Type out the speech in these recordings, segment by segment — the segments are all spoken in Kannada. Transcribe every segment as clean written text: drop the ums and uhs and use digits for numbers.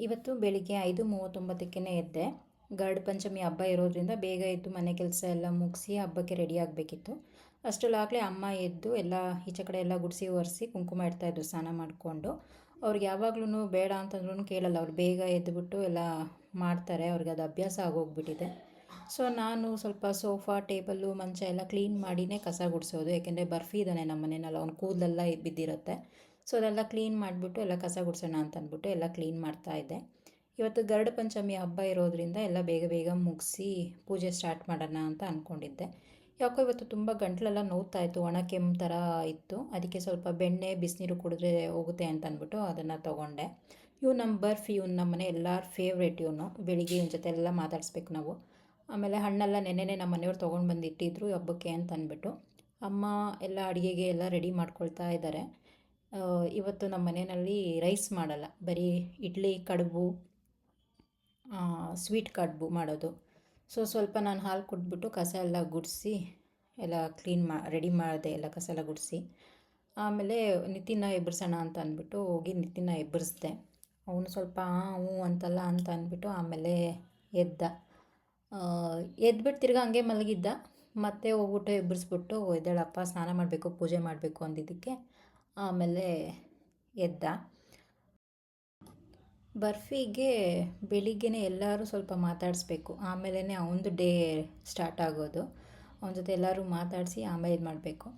ಇವತ್ತು ಬೆಳಿಗ್ಗೆ 5:39ಕ್ಕೆ ಎದ್ದೆ. ಗರುಡ ಪಂಚಮಿ ಹಬ್ಬ ಇರೋದ್ರಿಂದ ಬೇಗ ಎದ್ದು ಮನೆ ಕೆಲಸ ಎಲ್ಲ ಮುಗಿಸಿ ಹಬ್ಬಕ್ಕೆ ರೆಡಿ ಆಗಬೇಕಿತ್ತು. ಅಷ್ಟರಲ್ಲಾಗಲೇ ಅಮ್ಮ ಎದ್ದು ಎಲ್ಲ ಈಚೆ ಕಡೆ ಎಲ್ಲ ಗುಡಿಸಿ ಒರೆಸಿ ಕುಂಕುಮ ಇಡ್ತಾಯಿದ್ರು ಸ್ನಾನ ಮಾಡಿಕೊಂಡು. ಅವ್ರಿಗೆ ಯಾವಾಗ್ಲೂ ಬೇಡ ಅಂತಂದ್ರೂ ಕೇಳಲ್ಲ, ಅವ್ರು ಬೇಗ ಎದ್ದುಬಿಟ್ಟು ಎಲ್ಲ ಮಾಡ್ತಾರೆ. ಅವ್ರಿಗೆ ಅದು ಅಭ್ಯಾಸ ಆಗೋಗ್ಬಿಟ್ಟಿದೆ. ಸೊ ನಾನು ಸ್ವಲ್ಪ ಸೋಫಾ ಟೇಬಲ್ಲು ಮಂಚ ಎಲ್ಲ ಕ್ಲೀನ್ ಮಾಡಿನೇ ಕಸ ಗುಡಿಸೋದು. ಯಾಕೆಂದರೆ ಬರ್ಫಿ ಇದ್ದಾನೆ ನಮ್ಮ ಮನೆಯಲ್ಲಿ, ಅವ್ನ ಕೂದಲೆಲ್ಲ ಬಿದ್ದಿರುತ್ತೆ. ಸೊ ಅದೆಲ್ಲ ಕ್ಲೀನ್ ಮಾಡಿಬಿಟ್ಟು ಎಲ್ಲ ಕಸ ಗುಡಿಸೋಣ ಅಂತ ಅಂದ್ಬಿಟ್ಟು ಎಲ್ಲ ಕ್ಲೀನ್ ಮಾಡ್ತಾಯಿದ್ದೆ. ಇವತ್ತು ಗರುಡ ಪಂಚಮಿ ಹಬ್ಬ ಇರೋದ್ರಿಂದ ಎಲ್ಲ ಬೇಗ ಬೇಗ ಮುಗಿಸಿ ಪೂಜೆ ಸ್ಟಾರ್ಟ್ ಮಾಡೋಣ ಅಂತ ಅಂದ್ಕೊಂಡಿದ್ದೆ. ಯಾಕೋ ಇವತ್ತು ತುಂಬ ಗಂಟಲೆಲ್ಲ ನೋವ್ತಾಯಿತ್ತು, ಒಣ ಕೆಮ್ಮು ಥರ ಇತ್ತು. ಅದಕ್ಕೆ ಸ್ವಲ್ಪ ಬೆಣ್ಣೆ ಬಿಸಿನೀರು ಕುಡಿದ್ರೆ ಹೋಗುತ್ತೆ ಅಂತ ಅಂದ್ಬಿಟ್ಟು ಅದನ್ನು ತೊಗೊಂಡೆ. ಇವ್ನು ನಮ್ಮ ಬರ್ಫಿ, ಇವ್ನು ನಮ್ಮ ಮನೆ ಎಲ್ಲರ ಫೇವ್ರೇಟ್. ಇವನು ಬೆಳಿಗ್ಗೆ ಇವನ ಜೊತೆ ಎಲ್ಲ ಮಾತಾಡಿಸ್ಬೇಕು ನಾವು. ಆಮೇಲೆ ಹಣ್ಣೆಲ್ಲ ನೆನ್ನೆನೇ ನಮ್ಮ ಮನೆಯವ್ರು ತೊಗೊಂಡು ಬಂದು ಇಟ್ಟಿದ್ರು ಹಬ್ಬಕ್ಕೆ ಅಂತ ಅಂದ್ಬಿಟ್ಟು. ಅಮ್ಮ ಎಲ್ಲ ಅಡುಗೆಗೆ ಎಲ್ಲ ರೆಡಿ ಮಾಡ್ಕೊಳ್ತಾ ಇದ್ದಾರೆ. ಇವತ್ತು ನಮ್ಮ ಮನೆಯಲ್ಲಿ ರೈಸ್ ಮಾಡಲ್ಲ, ಬರೀ ಇಡ್ಲಿ ಕಡುಬು, ಸ್ವೀಟ್ ಕಡುಬು ಮಾಡೋದು. ಸೊ ಸ್ವಲ್ಪ ನಾನು ಹಾಲು ಕುಟ್ಬಿಟ್ಟು ಕಸ ಎಲ್ಲ ಗುಡಿಸಿ ಎಲ್ಲ ಕ್ಲೀನ್ ರೆಡಿ ಮಾಡಿದೆ, ಎಲ್ಲ ಕಸ ಎಲ್ಲ ಗುಡಿಸಿ. ಆಮೇಲೆ ನಿತಿನ್ನ ಎಬ್ಬರಿಸೋಣ ಅಂತ ಅಂದ್ಬಿಟ್ಟು ಹೋಗಿ ನಿತಿನ್ನ ಎಬ್ಬರಿಸ್ದೆ. ಅವನು ಸ್ವಲ್ಪ ಹ್ಞೂ ಅಂತಲ್ಲ ಅಂತ ಅಂದ್ಬಿಟ್ಟು ಆಮೇಲೆ ಎದ್ಬಿಟ್ಟು ತಿರ್ಗಿ ಹಂಗೆ ಮಲಗಿದ್ದ. ಮತ್ತೆ ಹೋಗ್ಬಿಟ್ಟು ಎಬ್ಬರಿಸ್ಬಿಟ್ಟು ಎದ್ದೇಳಪ್ಪ ಸ್ನಾನ ಮಾಡಬೇಕು ಪೂಜೆ ಮಾಡಬೇಕು ಅಂದಿದ್ದಕ್ಕೆ ಆಮೇಲೆ ಎದ್ದ. ಬರ್ಫಿಗೆ ಬೆಳಿಗ್ಗೆನೇ ಎಲ್ಲರೂ ಸ್ವಲ್ಪ ಮಾತಾಡಿಸ್ಬೇಕು, ಆಮೇಲೆ ಅವನದು ಡೇ ಸ್ಟಾರ್ಟ್ ಆಗೋದು. ಅವನ ಜೊತೆ ಎಲ್ಲರೂ ಮಾತಾಡಿಸಿ ಆಮೇಲೆ ಇದು ಮಾಡಬೇಕು.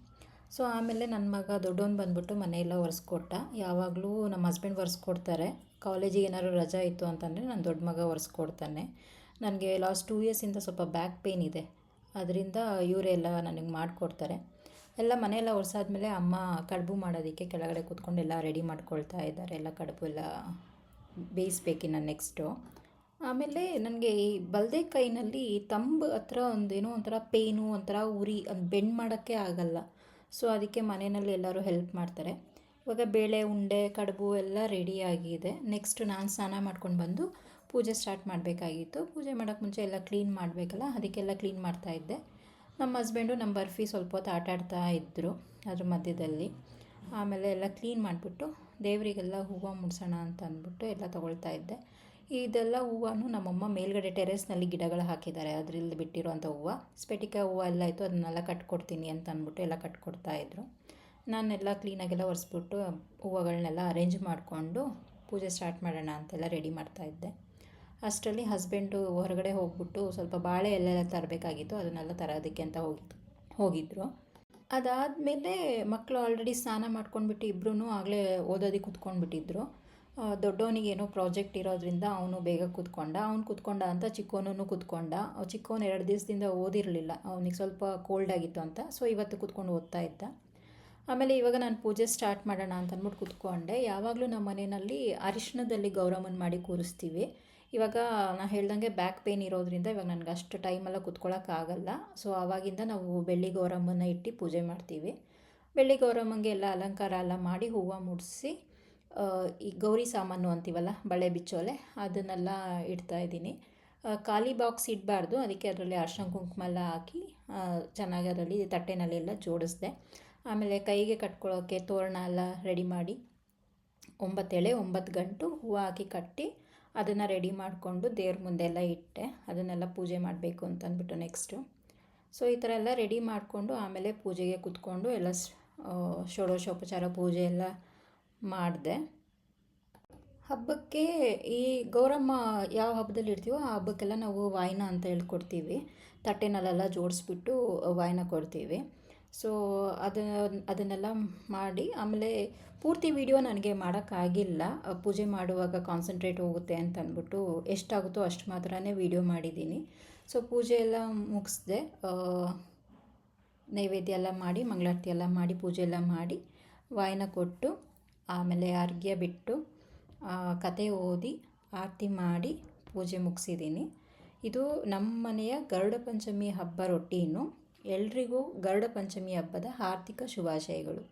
ಸೊ ಆಮೇಲೆ ನನ್ನ ಮಗ ದೊಡ್ಡವನು ಬಂದ್ಬಿಟ್ಟು ಮನೆಯೆಲ್ಲ ಒರೆಸ್ಕೊಟ್ಟ. ಯಾವಾಗಲೂ ನಮ್ಮ ಹಸ್ಬೆಂಡ್ ಒರೆಸ್ಕೊಡ್ತಾರೆ. ಕಾಲೇಜಿಗೆ ಏನಾದ್ರು ರಜಾ ಇತ್ತು ಅಂತಂದರೆ ನನ್ನ ದೊಡ್ಡ ಮಗ ಒರೆಸ್ಕೊಡ್ತಾನೆ. ನನಗೆ ಲಾಸ್ಟ್ 2 ಇಯರ್ಸಿಂದ ಸ್ವಲ್ಪ ಬ್ಯಾಕ್ ಪೇಯ್ನ್ ಇದೆ, ಅದರಿಂದ ಇವರೆಲ್ಲ ನನಗೆ ಮಾಡಿಕೊಡ್ತಾರೆ. ಎಲ್ಲ ಮನೆಯೆಲ್ಲ ಒರೆಸಾದ್ಮೇಲೆ ಅಮ್ಮ ಕಡುಬು ಮಾಡೋದಕ್ಕೆ ಕೆಳಗಡೆ ಕೂತ್ಕೊಂಡು ಎಲ್ಲ ರೆಡಿ ಮಾಡ್ಕೊಳ್ತಾ ಇದ್ದಾರೆ. ಎಲ್ಲ ಕಡುಬು ಎಲ್ಲ ಬೇಯಿಸ್ಬೇಕಿನ್ನು ನೆಕ್ಸ್ಟು. ಆಮೇಲೆ ನನಗೆ ಈ ಬಲದೆ ಕೈನಲ್ಲಿ ತಂಬು ಹತ್ರ ಏನೋ ಒಂಥರ ಪೇಯ್ನು, ಒಂಥರ ಉರಿ, ಅದು ಬೆಂಡ್ ಮಾಡೋಕ್ಕೆ ಆಗಲ್ಲ. ಸೊ ಅದಕ್ಕೆ ಮನೆಯಲ್ಲಿ ಎಲ್ಲರೂ ಹೆಲ್ಪ್ ಮಾಡ್ತಾರೆ. ಇವಾಗ ಬೇಳೆ ಉಂಡೆ ಕಡುಬು ಎಲ್ಲ ರೆಡಿಯಾಗಿದೆ. ನೆಕ್ಸ್ಟ್ ನಾನು ಸ್ನಾನ ಮಾಡ್ಕೊಂಡು ಬಂದು ಪೂಜೆ ಸ್ಟಾರ್ಟ್ ಮಾಡಬೇಕಾಗಿತ್ತು. ಪೂಜೆ ಮಾಡೋಕ್ಕೆ ಮುಂಚೆ ಎಲ್ಲ ಕ್ಲೀನ್ ಮಾಡಬೇಕಲ್ಲ, ಅದಕ್ಕೆಲ್ಲ ಕ್ಲೀನ್ ಮಾಡ್ತಾಯಿದ್ದೆ. ನಮ್ಮ ಹಸ್ಬೆಂಡು ನಮ್ಮ ಬರ್ಫಿ ಸ್ವಲ್ಪ ಹೊತ್ತು ಆಟಾಡ್ತಾ ಇದ್ದರು ಅದ್ರ ಮಧ್ಯದಲ್ಲಿ. ಆಮೇಲೆ ಎಲ್ಲ ಕ್ಲೀನ್ ಮಾಡಿಬಿಟ್ಟು ದೇವರಿಗೆಲ್ಲ ಹೂವು ಮುಡ್ಸೋಣ ಅಂತ ಅಂದ್ಬಿಟ್ಟು ಎಲ್ಲ ತೊಗೊಳ್ತಾ ಇದ್ದೆ. ಇದೆಲ್ಲ ಹೂವನ್ನು ನಮ್ಮಮ್ಮ ಮೇಲ್ಗಡೆ ಟೆರೆಸ್ನಲ್ಲಿ ಗಿಡಗಳು ಹಾಕಿದ್ದಾರೆ, ಅದರಲ್ಲಿ ಬಿಟ್ಟಿರೋಂಥ ಹೂವು. ಸ್ಪೆಟಿಕ ಹೂವು ಎಲ್ಲ ಇತ್ತು, ಅದನ್ನೆಲ್ಲ ಕಟ್ಕೊಡ್ತೀನಿ ಅಂತ ಅಂದ್ಬಿಟ್ಟು ಎಲ್ಲ ಕಟ್ಕೊಡ್ತಾಯಿದ್ರು. ನಾನೆಲ್ಲ ಕ್ಲೀನಾಗೆಲ್ಲ ಒರೆಸ್ಬಿಟ್ಟು ಹೂವುಗಳನ್ನೆಲ್ಲ ಅರೇಂಜ್ ಮಾಡಿಕೊಂಡು ಪೂಜೆ ಸ್ಟಾರ್ಟ್ ಮಾಡೋಣ ಅಂತೆಲ್ಲ ರೆಡಿ ಮಾಡ್ತಾಯಿದ್ದೆ. ಅಷ್ಟರಲ್ಲಿ ಹಸ್ಬೆಂಡು ಹೊರಗಡೆ ಹೋಗ್ಬಿಟ್ಟು ಸ್ವಲ್ಪ ಬಾಳೆ ಎಲೆಲ್ಲ ತರಬೇಕಾಗಿತ್ತು, ಅದನ್ನೆಲ್ಲ ತರೋದಕ್ಕೆ ಅಂತ ಹೋಗಿದ್ದರು. ಅದಾದಮೇಲೆ ಮಕ್ಕಳು ಆಲ್ರೆಡಿ ಸ್ನಾನ ಮಾಡ್ಕೊಂಡ್ಬಿಟ್ಟು ಇಬ್ಬರೂ ಆಗಲೇ ಓದೋದಕ್ಕೆ ಕೂತ್ಕೊಂಡ್ಬಿಟ್ಟಿದ್ರು. ದೊಡ್ಡವನಿಗೇನೋ ಪ್ರಾಜೆಕ್ಟ್ ಇರೋದ್ರಿಂದ ಅವನು ಬೇಗ ಕೂತ್ಕೊಂಡ ಅಂತ ಚಿಕ್ಕವನೂ ಕೂತ್ಕೊಂಡ. ಚಿಕ್ಕವನು 2 ದಿವಸದಿಂದ ಓದಿರಲಿಲ್ಲ, ಅವನಿಗೆ ಸ್ವಲ್ಪ ಕೋಲ್ಡ್ ಆಗಿತ್ತು ಅಂತ. ಸೊ ಇವತ್ತು ಕೂತ್ಕೊಂಡು ಓದ್ತಾ ಇದ್ದ. ಆಮೇಲೆ ಇವಾಗ ನಾನು ಪೂಜೆ ಸ್ಟಾರ್ಟ್ ಮಾಡೋಣ ಅಂತ ಅಂದ್ಬಿಟ್ಟು ಕೂತ್ಕೊಂಡೆ. ಯಾವಾಗಲೂ ನಮ್ಮ ಮನೆಯಲ್ಲಿ ಅರಿಶಿಣದಲ್ಲಿ ಗೌರಮ್ಮನ ಮಾಡಿ ಕೂರಿಸ್ತೀವಿ. ಇವಾಗ ನಾನು ಹೇಳ್ದಂಗೆ ಬ್ಯಾಕ್ ಪೇಯ್ನ್ ಇರೋದ್ರಿಂದ ಇವಾಗ ನನಗೆ ಅಷ್ಟು ಟೈಮೆಲ್ಲ ಕೂತ್ಕೊಳ್ಳೋಕ್ಕಾಗಲ್ಲ. ಸೊ ಆವಾಗಿಂದ ನಾವು ಬೆಳ್ಳಿ ಗೌರಮ್ಮನ ಇಟ್ಟು ಪೂಜೆ ಮಾಡ್ತೀವಿ. ಬೆಳ್ಳಿ ಗೌರಮ್ಮಂಗೆ ಎಲ್ಲ ಅಲಂಕಾರ ಎಲ್ಲ ಮಾಡಿ ಹೂವು ಮುಡಿಸಿ ಈ ಗೌರಿ ಸಾಮಾನು ಅಂತೀವಲ್ಲ, ಬಳೆ ಬಿಚ್ಚೋಲೆ, ಅದನ್ನೆಲ್ಲ ಇಡ್ತಾಯಿದ್ದೀನಿ. ಖಾಲಿ ಬಾಕ್ಸ್ ಇಡಬಾರ್ದು, ಅದಕ್ಕೆ ಅದರಲ್ಲಿ ಅರಿಶಿಣ ಕುಂಕುಮ ಎಲ್ಲ ಹಾಕಿ ಚೆನ್ನಾಗಿ ಅದರಲ್ಲಿ ತಟ್ಟೆನಲ್ಲೆಲ್ಲ ಜೋಡಿಸಿದೆ. ಆಮೇಲೆ ಕೈಗೆ ಕಟ್ಕೊಳ್ಳೋಕ್ಕೆ ತೋರಣ ಎಲ್ಲ ರೆಡಿ ಮಾಡಿ 9 ಎಳೆ 9 ಗಂಟು ಹೂವು ಹಾಕಿ ಕಟ್ಟಿ ಅದನ್ನು ರೆಡಿ ಮಾಡಿಕೊಂಡು ದೇವ್ರ ಮುಂದೆಲ್ಲ ಇಟ್ಟೆ. ಅದನ್ನೆಲ್ಲ ಪೂಜೆ ಮಾಡಬೇಕು ಅಂತಂದ್ಬಿಟ್ಟು ನೆಕ್ಸ್ಟು. ಸೊ ಈ ಥರ ಎಲ್ಲ ರೆಡಿ ಮಾಡಿಕೊಂಡು ಆಮೇಲೆ ಪೂಜೆಗೆ ಕೂತ್ಕೊಂಡು ಎಲ್ಲ ಷೋಡಶೋಪಚಾರ ಪೂಜೆ ಎಲ್ಲ ಮಾಡಿದೆ. ಹಬ್ಬಕ್ಕೆ ಈ ಗೌರಮ್ಮ ಯಾವ ಹಬ್ಬದಲ್ಲಿ ಇಡ್ತೀವೋ ಆ ಹಬ್ಬಕ್ಕೆಲ್ಲ ನಾವು ವಾಯನ ಅಂತ ಹೇಳ್ಕೊಡ್ತೀವಿ. ತಟ್ಟೆನಲ್ಲೆಲ್ಲ ಜೋಡಿಸ್ಬಿಟ್ಟು ವಾಯನ ಕೊಡ್ತೀವಿ. ಸೊ ಅದನ್ನೆಲ್ಲ ಮಾಡಿ ಆಮೇಲೆ ಪೂರ್ತಿ ವಿಡಿಯೋ ನನಗೆ ಮಾಡೋಕ್ಕಾಗಿಲ್ಲ, ಪೂಜೆ ಮಾಡುವಾಗ ಕಾನ್ಸಂಟ್ರೇಟ್ ಹೋಗುತ್ತೆ ಅಂತ ಅಂದ್ಬಿಟ್ಟು ಎಷ್ಟಾಗುತ್ತೋ ಅಷ್ಟು ಮಾತ್ರನೇ ವಿಡಿಯೋ ಮಾಡಿದ್ದೀನಿ. ಸೊ ಪೂಜೆ ಎಲ್ಲ ಮುಗಿಸ್ದೆ, ನೈವೇದ್ಯ ಎಲ್ಲ ಮಾಡಿ ಮಂಗಳಾರತಿ ಎಲ್ಲ ಮಾಡಿ ಪೂಜೆ ಎಲ್ಲ ಮಾಡಿ ವಾಯನ ಕೊಟ್ಟು ಆಮೇಲೆ ಅರ್ಘ್ಯ ಬಿಟ್ಟು ಕತೆ ಓದಿ ಆರತಿ ಮಾಡಿ ಪೂಜೆ ಮುಗಿಸಿದ್ದೀನಿ. ಇದು ನಮ್ಮ ಮನೆಯ ಗರುಡ ಪಂಚಮಿ ಹಬ್ಬ ರೊಟೀನು. ಎಲ್ರಿಗೂ ಗರುಡ ಪಂಚಮಿ ಹಬ್ಬದ ಹಾರ್ದಿಕ ಶುಭಾಶಯಗಳು.